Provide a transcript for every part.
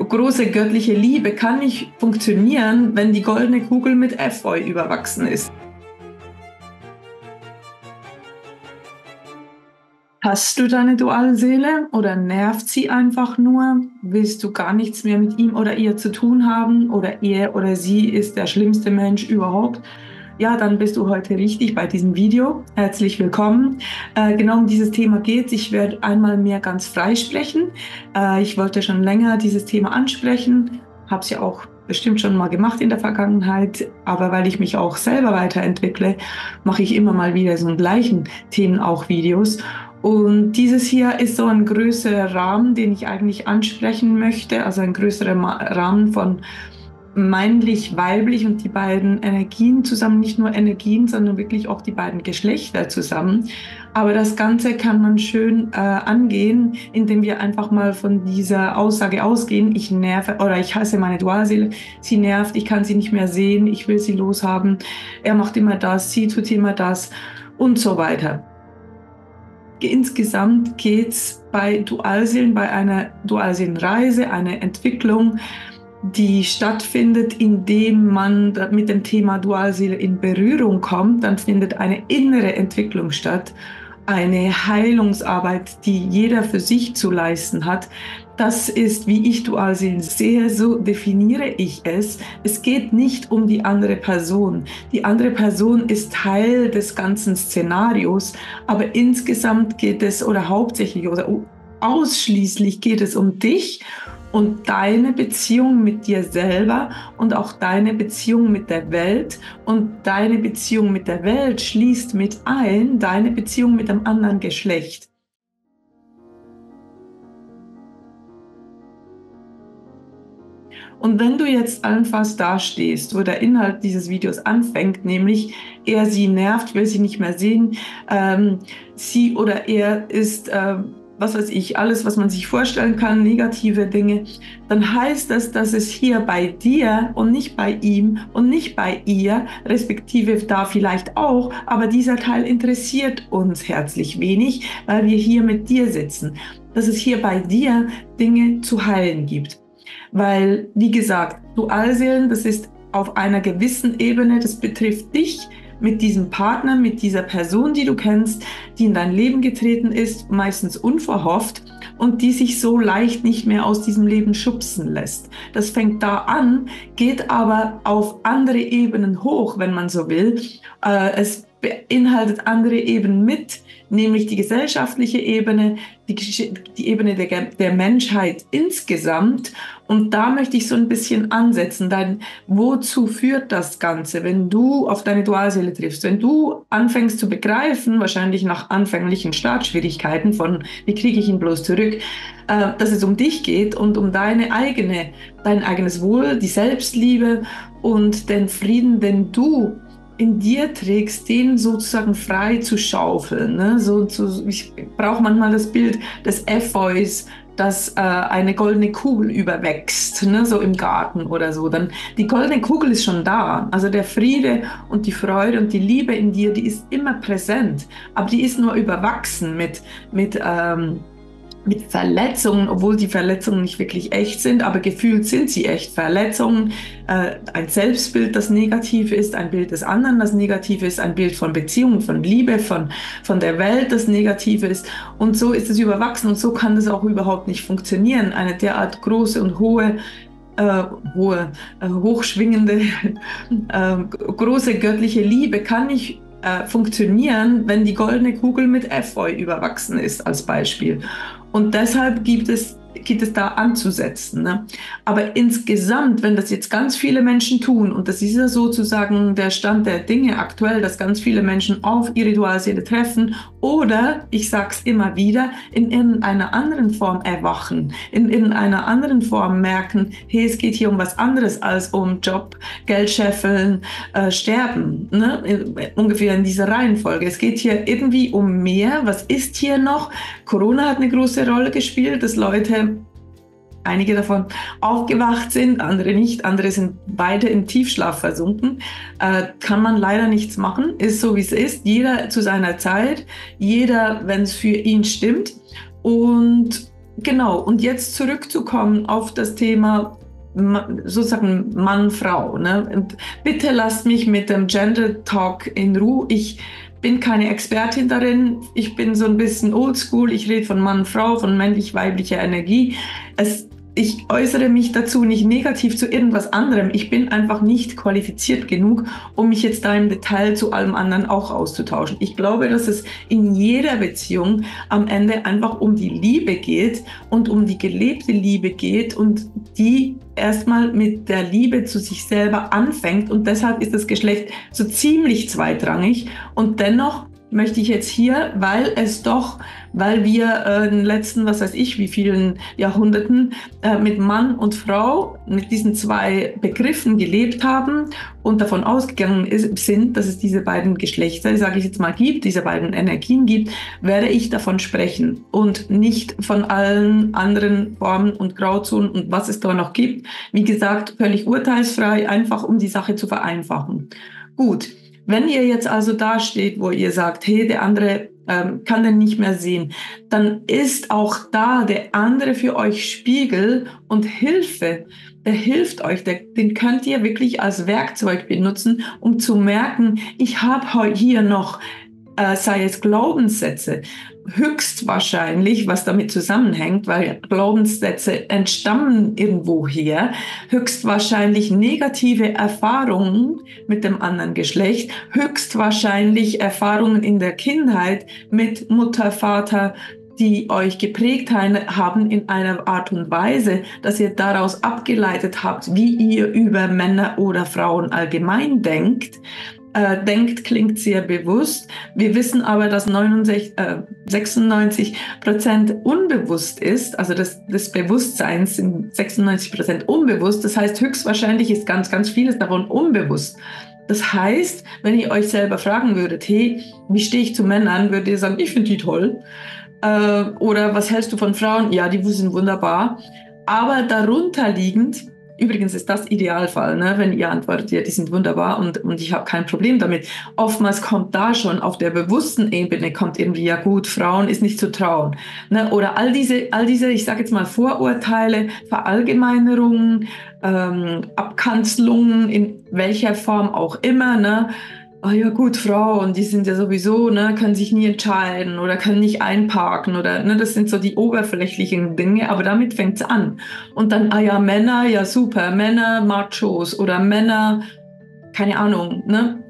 große göttliche Liebe kann nicht funktionieren, wenn die goldene Kugel mit Efeu überwachsen ist. Hast du deine Dualseele oder nervt sie einfach nur? Willst du gar nichts mehr mit ihm oder ihr zu tun haben oder er oder sie ist der schlimmste Mensch überhaupt? Ja, dann bist du heute richtig bei diesem Video. Herzlich willkommen. Genau um dieses Thema geht es. Ich werde einmal mehr ganz frei sprechen. Ich wollte schon länger dieses Thema ansprechen, habe es ja auch bestimmt schon mal gemacht in der Vergangenheit, aber weil ich mich auch selber weiterentwickle, mache ich immer mal wieder so in gleichen Themen auch Videos. Und dieses hier ist so ein größerer Rahmen, den ich eigentlich ansprechen möchte, also ein größerer Rahmen von männlich-weiblich und die beiden Energien zusammen, nicht nur Energien, sondern wirklich auch die beiden Geschlechter zusammen. Aber das Ganze kann man schön angehen, indem wir einfach mal von dieser Aussage ausgehen, ich nerve oder ich hasse meine Dualseele, sie nervt, ich kann sie nicht mehr sehen, ich will sie loshaben, er macht immer das, sie tut immer das und so weiter. Insgesamt geht es bei Dualseelen, bei einer Dualseelenreise, einer Entwicklung, die stattfindet, indem man mit dem Thema Dualseele in Berührung kommt, dann findet eine innere Entwicklung statt, eine Heilungsarbeit, die jeder für sich zu leisten hat. Das ist, wie ich Dualseelen sehe, so definiere ich es. Es geht nicht um die andere Person. Die andere Person ist Teil des ganzen Szenarios, aber insgesamt geht es oder hauptsächlich oder ausschließlich geht es um dich und deine Beziehung mit dir selber und auch deine Beziehung mit der Welt. Und deine Beziehung mit der Welt schließt mit ein deine Beziehung mit dem anderen Geschlecht. Und wenn du jetzt einfach dastehst, wo der Inhalt dieses Videos anfängt, nämlich er sie nervt, will sie nicht mehr sehen, sie oder er ist was weiß ich, alles, was man sich vorstellen kann, negative Dinge, dann heißt das, dass es hier bei dir und nicht bei ihm und nicht bei ihr, respektive da vielleicht auch, aber dieser Teil interessiert uns herzlich wenig, weil wir hier mit dir sitzen, dass es hier bei dir Dinge zu heilen gibt. Weil, wie gesagt, Dualseelen, das ist auf einer gewissen Ebene, das betrifft dich, mit diesem Partner, mit dieser Person, die du kennst, die in dein Leben getreten ist, meistens unverhofft und die sich so leicht nicht mehr aus diesem Leben schubsen lässt. Das fängt da an, geht aber auf andere Ebenen hoch, wenn man so will. Es beinhaltet andere Ebenen mit, nämlich die gesellschaftliche Ebene, die Ebene der Menschheit insgesamt. Und da möchte ich so ein bisschen ansetzen, denn wozu führt das Ganze, wenn du auf deine Dualseele triffst? Wenn du anfängst zu begreifen, wahrscheinlich nach anfänglichen Startschwierigkeiten von, wie kriege ich ihn bloß zurück, dass es um dich geht und um dein eigenes Wohl, die Selbstliebe und den Frieden, den du in dir trägst, den sozusagen frei zu schaufeln. Ne? Ich brauche manchmal das Bild des Efeus, dass eine goldene Kugel überwächst, ne? So im Garten oder so. Dann die goldene Kugel ist schon da. Also der Friede und die Freude und die Liebe in dir, die ist immer präsent. Aber die ist nur überwachsen mit Verletzungen, obwohl die Verletzungen nicht wirklich echt sind, aber gefühlt sind sie echt. Verletzungen, ein Selbstbild, das negativ ist, ein Bild des anderen, das negativ ist, ein Bild von Beziehungen, von Liebe, von der Welt, das negativ ist. Und so ist es überwachsen und so kann es auch überhaupt nicht funktionieren. Eine derart große und hochschwingende, große göttliche Liebe kann nicht funktionieren, wenn die goldene Kugel mit Efeu überwachsen ist, als Beispiel. Und deshalb gibt es da anzusetzen. Ne? Aber insgesamt, wenn das jetzt ganz viele Menschen tun, und das ist ja sozusagen der Stand der Dinge aktuell, dass ganz viele Menschen auf ihre Dualseele treffen oder, ich sag's immer wieder, in irgendeiner anderen Form erwachen, in irgendeiner anderen Form merken, hey, es geht hier um was anderes als um Job, Geld scheffeln, sterben. Ne? Ungefähr in dieser Reihenfolge. Es geht hier irgendwie um mehr. Was ist hier noch? Corona hat eine große Rolle gespielt, dass Leute, einige davon aufgewacht sind, andere nicht, andere sind beide im Tiefschlaf versunken. Kann man leider nichts machen, ist so wie es ist. Jeder zu seiner Zeit, jeder, wenn es für ihn stimmt. Und Genau, und jetzt zurückzukommen auf das Thema sozusagen Mann, Frau. Ne? Und bitte lasst mich mit dem Gender Talk in Ruhe. Ich bin keine Expertin darin. Ich bin so ein bisschen oldschool. Ich rede von Mann, Frau, von männlich-weiblicher Energie. Ich äußere mich dazu nicht negativ zu irgendwas anderem. Ich bin einfach nicht qualifiziert genug, um mich jetzt da im Detail zu allem anderen auch auszutauschen. Ich glaube, dass es in jeder Beziehung am Ende einfach um die Liebe geht und um die gelebte Liebe geht und die erstmal mit der Liebe zu sich selber anfängt, und deshalb ist das Geschlecht so ziemlich zweitrangig. Und dennoch möchte ich jetzt hier, weil wir in den letzten, was weiß ich, wie vielen Jahrhunderten mit Mann und Frau, mit diesen zwei Begriffen gelebt haben und davon ausgegangen sind, dass es diese beiden Geschlechter, sage ich jetzt mal, gibt, diese beiden Energien gibt, werde ich davon sprechen und nicht von allen anderen Formen und Grauzonen und was es da noch gibt. Wie gesagt, völlig urteilsfrei, einfach um die Sache zu vereinfachen. Gut. Wenn ihr jetzt also da steht, wo ihr sagt, hey, der andere kann den nicht mehr sehen, dann ist auch da der andere für euch Spiegel und Hilfe. Der hilft euch, den könnt ihr wirklich als Werkzeug benutzen, um zu merken, ich habe hier noch, sei es Glaubenssätze, höchstwahrscheinlich, was damit zusammenhängt, weil Glaubenssätze entstammen irgendwoher, höchstwahrscheinlich negative Erfahrungen mit dem anderen Geschlecht, höchstwahrscheinlich Erfahrungen in der Kindheit mit Mutter, Vater, die euch geprägt haben in einer Art und Weise, dass ihr daraus abgeleitet habt, wie ihr über Männer oder Frauen allgemein denkt. Denkt, klingt sehr bewusst. Wir wissen aber, dass 96% unbewusst ist, also des Bewusstseins sind 96% unbewusst. Das heißt, höchstwahrscheinlich ist ganz, ganz vieles davon unbewusst. Das heißt, wenn ihr euch selber fragen würdet, hey, wie stehe ich zu Männern, würdet ihr sagen, ich finde die toll. Oder was hältst du von Frauen? Ja, die sind wunderbar. Aber darunter liegend, übrigens ist das Idealfall, ne? Wenn ihr antwortet, ja, die sind wunderbar und ich habe kein Problem damit. Oftmals kommt da schon auf der bewussten Ebene, kommt irgendwie, ja gut, Frauen ist nicht zu trauen. Ne? Oder all diese, ich sage jetzt mal Vorurteile, Verallgemeinerungen, Abkanzelungen, in welcher Form auch immer, ne? Ah ja gut, Frauen, die sind ja sowieso, ne, können sich nie entscheiden oder können nicht einparken oder, ne, das sind so die oberflächlichen Dinge, aber damit fängt's an. Und dann, ah ja, Männer, ja super, Männer Machos oder Männer, keine Ahnung, ne,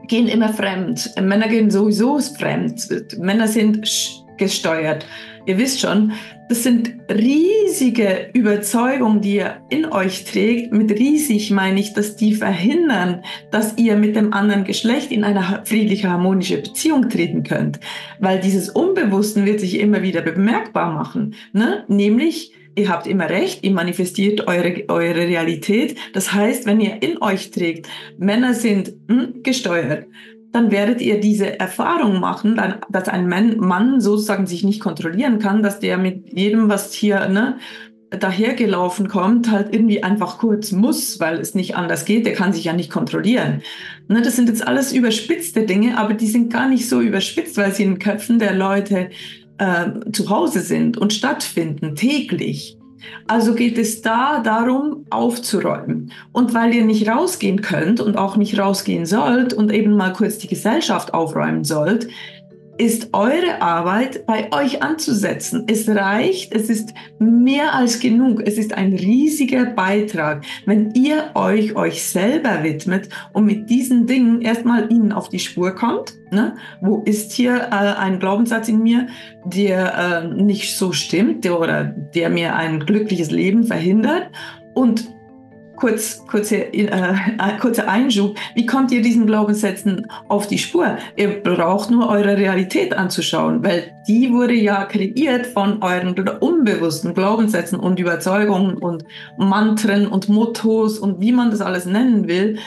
gehen immer fremd. Männer gehen sowieso fremd. Männer sind gesteuert. Ihr wisst schon, das sind riesige Überzeugungen, die ihr in euch trägt. Mit riesig meine ich, dass die verhindern, dass ihr mit dem anderen Geschlecht in eine friedliche, harmonische Beziehung treten könnt. Weil dieses Unbewussten wird sich immer wieder bemerkbar machen. Ne? Nämlich, ihr habt immer recht, ihr manifestiert eure Realität. Das heißt, wenn ihr in euch trägt, Männer sind gesteuert, dann werdet ihr diese Erfahrung machen, dass ein Mann sozusagen sich nicht kontrollieren kann, dass der mit jedem, was hier dahergelaufen kommt, halt irgendwie einfach kurz muss, weil es nicht anders geht. Der kann sich ja nicht kontrollieren. Ne, das sind jetzt alles überspitzte Dinge, aber die sind gar nicht so überspitzt, weil sie in den Köpfen der Leute zu Hause sind und stattfinden, täglich. Also geht es da darum, aufzuräumen. Und weil ihr nicht rausgehen könnt und auch nicht rausgehen sollt und eben mal kurz die Gesellschaft aufräumen sollt, ist eure Arbeit bei euch anzusetzen. Es reicht, es ist mehr als genug. Es ist ein riesiger Beitrag, wenn ihr euch selber widmet und mit diesen Dingen erstmal ihnen auf die Spur kommt. Ne? Wo ist hier ein Glaubenssatz in mir, der nicht so stimmt oder der mir ein glückliches Leben verhindert? Und kurzer Einschub. Wie kommt ihr diesen Glaubenssätzen auf die Spur? Ihr braucht nur eure Realität anzuschauen, weil die wurde ja kreiert von euren unbewussten Glaubenssätzen und Überzeugungen und Mantren und Mottos und wie man das alles nennen will,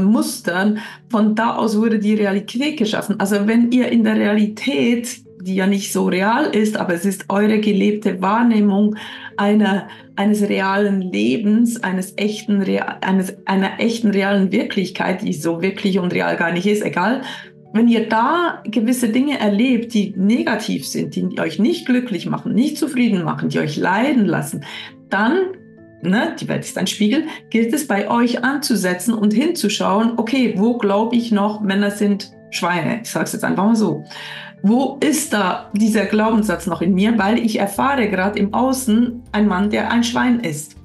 Mustern. Von da aus wurde die Realität geschaffen. Also wenn ihr in der Realität, die ja nicht so real ist, aber es ist eure gelebte Wahrnehmung eines realen Lebens, einer echten realen Wirklichkeit, die so wirklich und real gar nicht ist, egal wenn ihr da gewisse Dinge erlebt, die negativ sind, die euch nicht glücklich machen, nicht zufrieden machen, die euch leiden lassen, dann, die Welt ist ein Spiegel, gilt es bei euch anzusetzen und hinzuschauen, okay, wo glaube ich noch, Männer sind Schweine? Ich sage es jetzt einfach mal so. Wo ist da dieser Glaubenssatz noch in mir? Weil ich erfahre gerade im Außen einen Mann, der ein Schwein ist.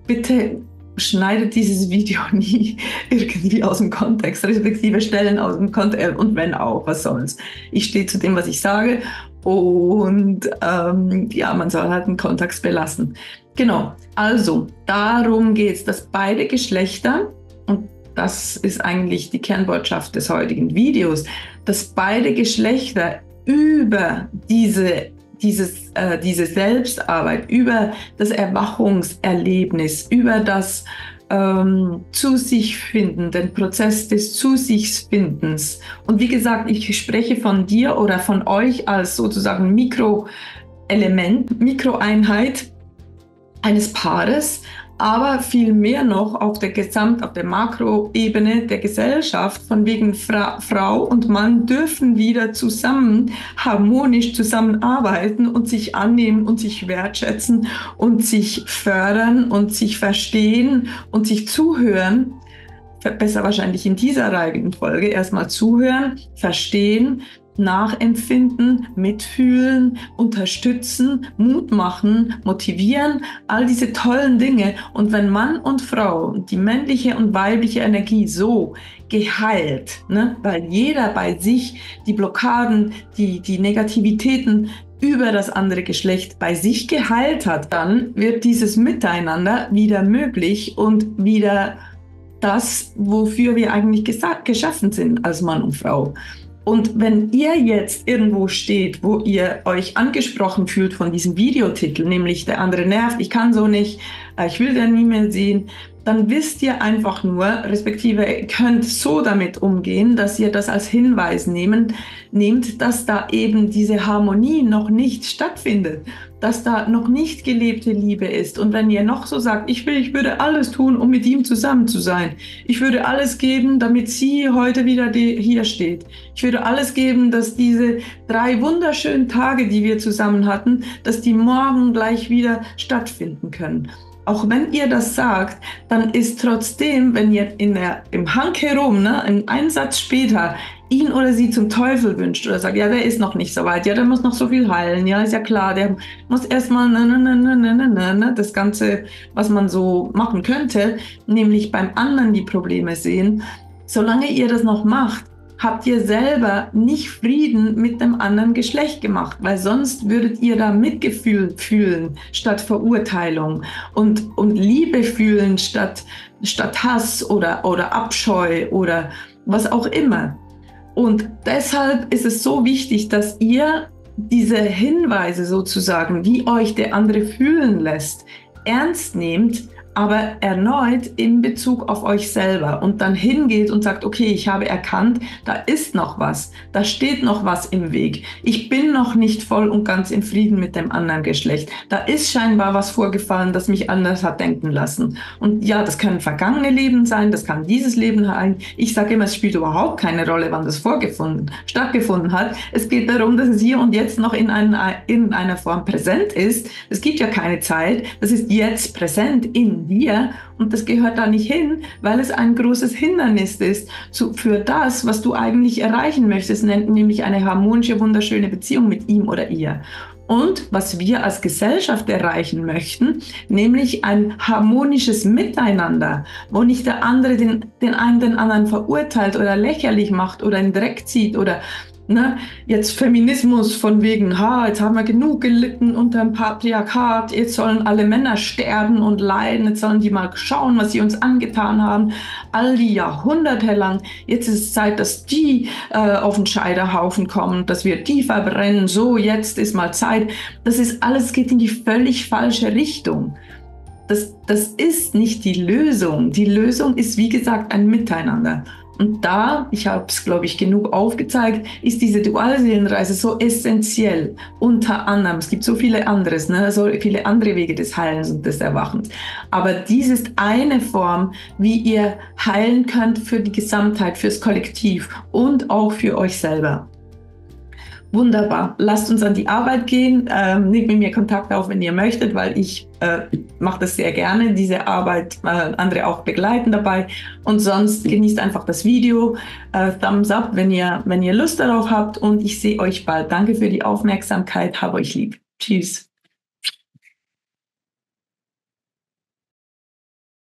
Bitte schneidet dieses Video nie irgendwie aus dem Kontext, respektive Stellen aus dem Kontext, und wenn auch, was soll's. Ich stehe zu dem, was ich sage, und man soll halt den Kontext belassen. Genau, also darum geht es, dass beide Geschlechter, und das ist eigentlich die Kernbotschaft des heutigen Videos, dass beide Geschlechter über diese Selbstarbeit, über das Erwachungserlebnis, über das zu sich finden, den Prozess des zu sich Findens. Und wie gesagt, ich spreche von dir oder von euch als sozusagen Mikroelement, Mikroeinheit eines Paares, aber viel mehr noch auf der Makroebene der Gesellschaft, von wegen Frau und Mann dürfen wieder zusammen, harmonisch zusammenarbeiten und sich annehmen und sich wertschätzen und sich fördern und sich verstehen und sich zuhören. Besser wahrscheinlich in dieser Reihenfolge erstmal zuhören, verstehen, nachempfinden, mitfühlen, unterstützen, Mut machen, motivieren, all diese tollen Dinge. Und wenn Mann und Frau, die männliche und weibliche Energie so geheilt, weil jeder bei sich die Blockaden, die Negativitäten über das andere Geschlecht bei sich geheilt hat, dann wird dieses Miteinander wieder möglich und wieder das, wofür wir eigentlich geschaffen sind als Mann und Frau. Und wenn ihr jetzt irgendwo steht, wo ihr euch angesprochen fühlt von diesem Videotitel, nämlich der andere nervt, ich kann so nicht, ich will den nie mehr sehen, dann wisst ihr einfach nur, respektive ihr könnt so damit umgehen, dass ihr das als Hinweis nehmt, dass da eben diese Harmonie noch nicht stattfindet, dass da noch nicht gelebte Liebe ist. Und wenn ihr noch so sagt, ich würde alles tun, um mit ihm zusammen zu sein. Ich würde alles geben, damit sie heute wieder hier steht. Ich würde alles geben, dass diese 3 wunderschönen Tage, die wir zusammen hatten, dass die morgen gleich wieder stattfinden können. Auch wenn ihr das sagt, dann ist trotzdem, wenn ihr im Hang herum, in einem Satz später, ihn oder sie zum Teufel wünscht oder sagt, ja, der ist noch nicht so weit, ja, der muss noch so viel heilen, ja, ist ja klar, der muss erstmal das Ganze, was man so machen könnte, nämlich beim anderen die Probleme sehen. Solange ihr das noch macht, habt ihr selber nicht Frieden mit dem anderen Geschlecht gemacht, weil sonst würdet ihr da Mitgefühl fühlen statt Verurteilung und Liebe fühlen statt Hass oder Abscheu oder was auch immer. Und deshalb ist es so wichtig, dass ihr diese Hinweise sozusagen, wie euch der andere fühlen lässt, ernst nehmt, aber erneut in Bezug auf euch selber und dann hingeht und sagt, okay, ich habe erkannt, da ist noch was, da steht noch was im Weg. Ich bin noch nicht voll und ganz im Frieden mit dem anderen Geschlecht. Da ist scheinbar was vorgefallen, das mich anders hat denken lassen. Und ja, das können vergangene Leben sein, das kann dieses Leben sein. Ich sage immer, es spielt überhaupt keine Rolle, wann das stattgefunden hat. Es geht darum, dass es hier und jetzt noch in einer Form präsent ist. Es gibt ja keine Zeit, das ist jetzt präsent in dir und das gehört da nicht hin, weil es ein großes Hindernis ist für das, was du eigentlich erreichen möchtest, nämlich eine harmonische, wunderschöne Beziehung mit ihm oder ihr. Und was wir als Gesellschaft erreichen möchten, nämlich ein harmonisches Miteinander, wo nicht der andere den anderen verurteilt oder lächerlich macht oder in den Dreck zieht oder jetzt Feminismus von wegen, jetzt haben wir genug gelitten unter dem Patriarchat, jetzt sollen alle Männer sterben und leiden, jetzt sollen die mal schauen, was sie uns angetan haben, all die Jahrhunderte lang, jetzt ist es Zeit, dass die auf den Scheiterhaufen kommen, dass wir die verbrennen, so, jetzt ist mal Zeit. Das ist alles, geht in die völlig falsche Richtung. Das ist nicht die Lösung. Die Lösung ist, wie gesagt, ein Miteinander. Und da, ich habe es, glaube ich, genug aufgezeigt, ist diese Dualseelenreise so essentiell. Unter anderem, es gibt so viele anderes, ne, so viele andere Wege des Heilens und des Erwachens. Aber dies ist eine Form, wie ihr heilen könnt für die Gesamtheit, fürs Kollektiv und auch für euch selber. Wunderbar. Lasst uns an die Arbeit gehen. Nehmt mit mir Kontakt auf, wenn ihr möchtet, weil ich mache das sehr gerne, diese Arbeit, andere auch begleiten dabei. Und sonst genießt einfach das Video. Thumbs up, wenn ihr Lust darauf habt. Und ich sehe euch bald. Danke für die Aufmerksamkeit. Hab euch lieb. Tschüss.